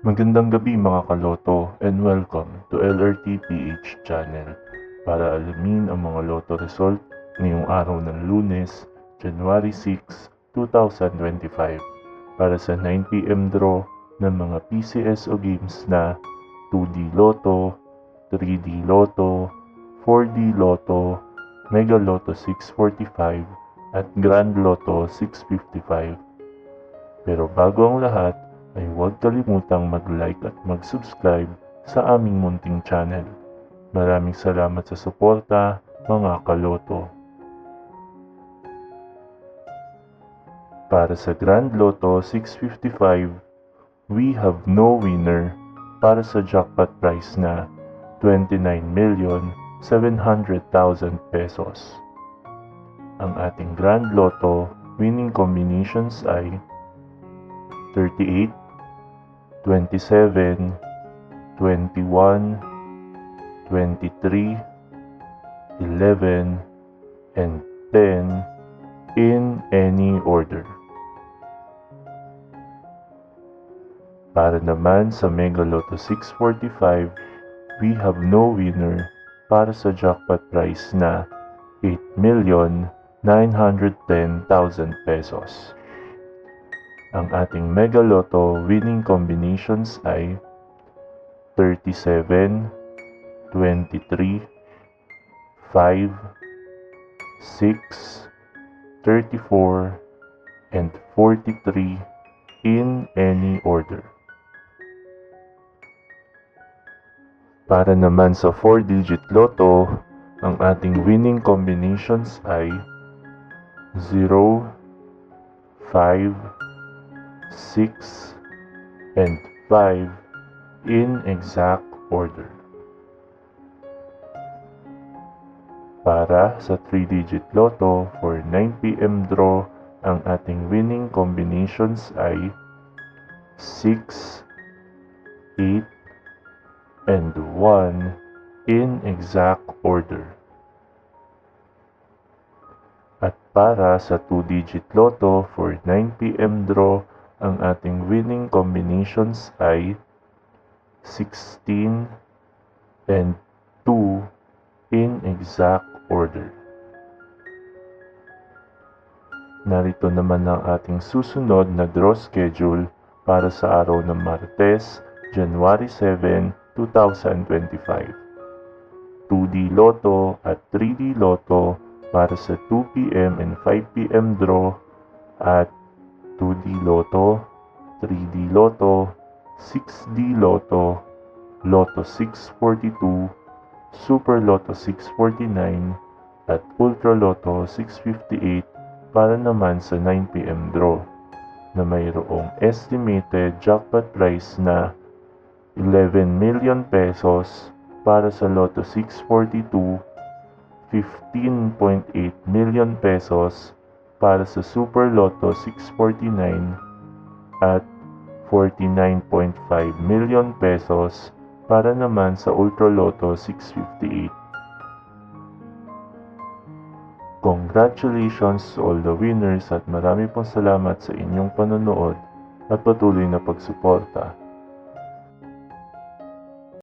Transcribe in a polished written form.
Magandang gabi mga kaloto and welcome to LRT PH channel para alamin ang mga loto result ngayong araw ng Lunes, January 6, 2025 para sa 9pm draw ng mga PCSO games na 2D Lotto, 3D Lotto, 4D Lotto, Mega Lotto 645 at Grand Lotto 655. Pero bago ang lahat, ay huwag kalimutang mag-like at mag-subscribe sa aming munting channel. Maraming salamat sa suporta, mga kaloto. Para sa Grand Lotto 655, we have no winner para sa jackpot prize na 29,700,000 pesos. Ang ating Grand Lotto winning combinations ay 38, 27, 21, 23, 11, and 10 in any order. Para naman sa Mega Lotto 645, we have no winner para sa jackpot prize na 8,910,000 pesos. Ang ating Mega Lotto winning combinations ay 37, 23, 5, 6, 34, and 43 in any order. Para naman sa 4-digit Lotto, ang ating winning combinations ay 0, 5, 6, and 5 in exact order. Para sa 3-digit Lotto for 9pm draw, ang ating winning combinations ay 6, 8, and 1 in exact order. At para sa 2-digit Lotto for 9pm draw, ang ating winning combinations ay 16 and 2 in exact order. Narito naman ang ating susunod na draw schedule para sa araw ng Martes, January 7, 2025. 2D Lotto at 3D Lotto para sa 2pm and 5pm draw at 2D Lotto, 3D Lotto, 6D Lotto, Lotto 642, Super Lotto 649, at Ultra Lotto 658 para naman sa 9pm draw na mayroong estimated jackpot prize na 11 million pesos para sa Lotto 642, 15.8 million pesos para sa Super Lotto 649 at 49.5 million pesos para naman sa Ultra Lotto 658. Congratulations to all the winners at marami pong salamat sa inyong panonood at patuloy na pagsuporta.